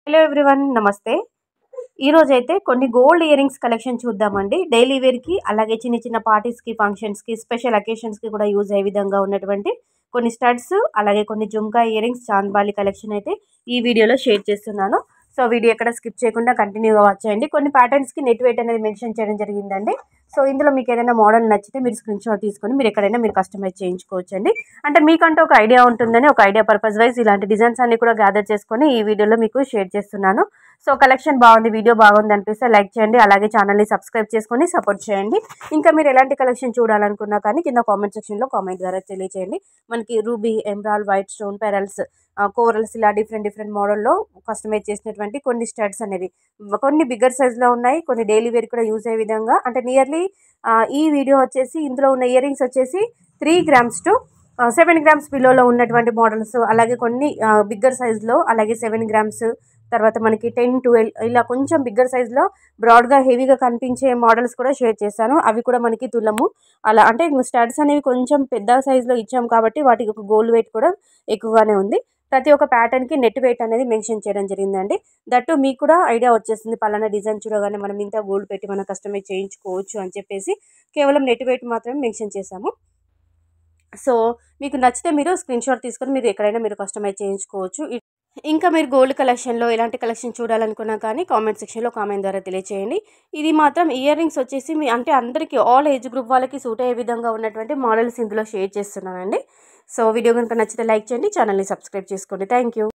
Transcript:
Hello everyone, నమస్తే. ఈరోజైతే కొన్ని గోల్డ్ ఇయర్ రింగ్స్ కలెక్షన్ చూద్దామండి. డైలీ వేర్కి, అలాగే చిన్న చిన్న పార్టీస్కి, ఫంక్షన్స్కి, స్పెషల్ అకేషన్స్కి కూడా యూజ్ అయ్యే విధంగా ఉన్నటువంటి కొన్ని స్టడ్స్, అలాగే కొన్ని జుంకా ఇయర్ రింగ్స్, చాంద్బాలి కలెక్షన్ అయితే ఈ వీడియోలో షేర్ చేస్తున్నాను. సో వీడియో ఎక్కడ స్కిప్ చేయకుండా కంటిన్యూగా వాచ్ చేయండి. కొన్ని ప్యాటర్న్స్కి నెట్ వెయిట్ అనేది మెన్షన్ చేయడం జరిగిందండి. సో ఇందులో మీకు ఏదైనా మోడల్ నచ్చితే మీరు స్క్రీన్ షాట్ తీసుకొని మీరు ఎక్కడైనా మీరు కస్టమైజ్ చేయించుకోవచ్చండి. అంటే మీకంటూ ఒక ఐడియా ఉంటుందని, ఒక ఐడియా పర్పస్ వైజ్ ఇలాంటి డిజైన్స్ అన్ని కూడా గ్యాదర్ చేసుకొని ఈ వీడియోలో మీకు షేర్ చేస్తున్నాను. సో కలెక్షన్ బాగుంది, వీడియో బాగుంది అనిపిస్తే లైక్ చేయండి, అలాగే ఛానల్ని సబ్స్క్రైబ్ చేసుకొని సపోర్ట్ చేయండి. ఇంకా మీరు ఎలాంటి కలెక్షన్ చూడాలనుకున్నా కానీ కింద కామెంట్ సెక్షన్లో కామెంట్ ద్వారా తెలియజేయండి. మనకి ruby, emerald, white stone, pearls, corals ఇలా డిఫరెంట్ మోడల్లో కస్టమైజ్ చేసినటువంటి కొన్ని స్టడ్స్ అనేవి కొన్ని బిగ్గర్ సైజ్లో ఉన్నాయి, కొన్ని డైలీ వేర్ కూడా యూజ్ అయ్యే విధంగా. అంటే నియర్లీ ఈ వీడియో వచ్చేసి ఇందులో ఉన్న ఇయర్ రింగ్స్ వచ్చేసి 3 grams to 7 grams బిలోలో ఉన్నటువంటి మోడల్స్, అలాగే కొన్ని బిగ్గర్ సైజులో, అలాగే 7 grams, తర్వాత మనకి 10, 12 ఇలా కొంచెం బిగ్గర్ సైజులో బ్రాడ్గా హెవీగా కనిపించే మోడల్స్ కూడా షేర్ చేశాను. అవి కూడా మనకి తులము అలా, అంటే స్టడ్స్ అనేవి కొంచెం పెద్ద సైజులో ఇచ్చాం కాబట్టి వాటికి ఒక గోల్డ్ వెయిట్ కూడా ఎక్కువగానే ఉంది. ప్రతి ఒక్క ప్యాటర్న్కి నెట్ వెయిట్ అనేది మెన్షన్ చేయడం జరిగిందండి. దట్టు మీకు కూడా ఐడియా వచ్చేస్తుంది, పలానా డిజైన్ చూడగానే మనం ఇంత గోల్డ్ పెట్టి మనం కస్టమైజ్ చేయించుకోవచ్చు అని చెప్పేసి కేవలం నెట్ వెయిట్ మాత్రమే మెన్షన్ చేశాము. సో మీకు నచ్చితే మీరు స్క్రీన్ షాట్ తీసుకొని మీరు ఎక్కడైనా మీరు కస్టమైజ్ చేయించుకోవచ్చు. ఇంకా మీరు గోల్డ్ కలెక్షన్లో ఎలాంటి కలెక్షన్ చూడాలనుకున్నా కానీ కామెంట్ సెక్షన్లో కామెంట్ ద్వారా తెలియచేయండి. ఇది మాత్రం ఇయర్ రింగ్స్ వచ్చేసి మీ అంటే అందరికీ ఆల్ ఏజ్ గ్రూప్ వాళ్ళకి సూట్ అయ్యే విధంగా ఉన్నటువంటి మోడల్స్ ఇందులో షేర్ చేస్తున్నానండి. సో వీడియో కనుక నచ్చితే లైక్ చేయండి, ఛానల్ని సబ్స్క్రైబ్ చేసుకోండి. Thank you.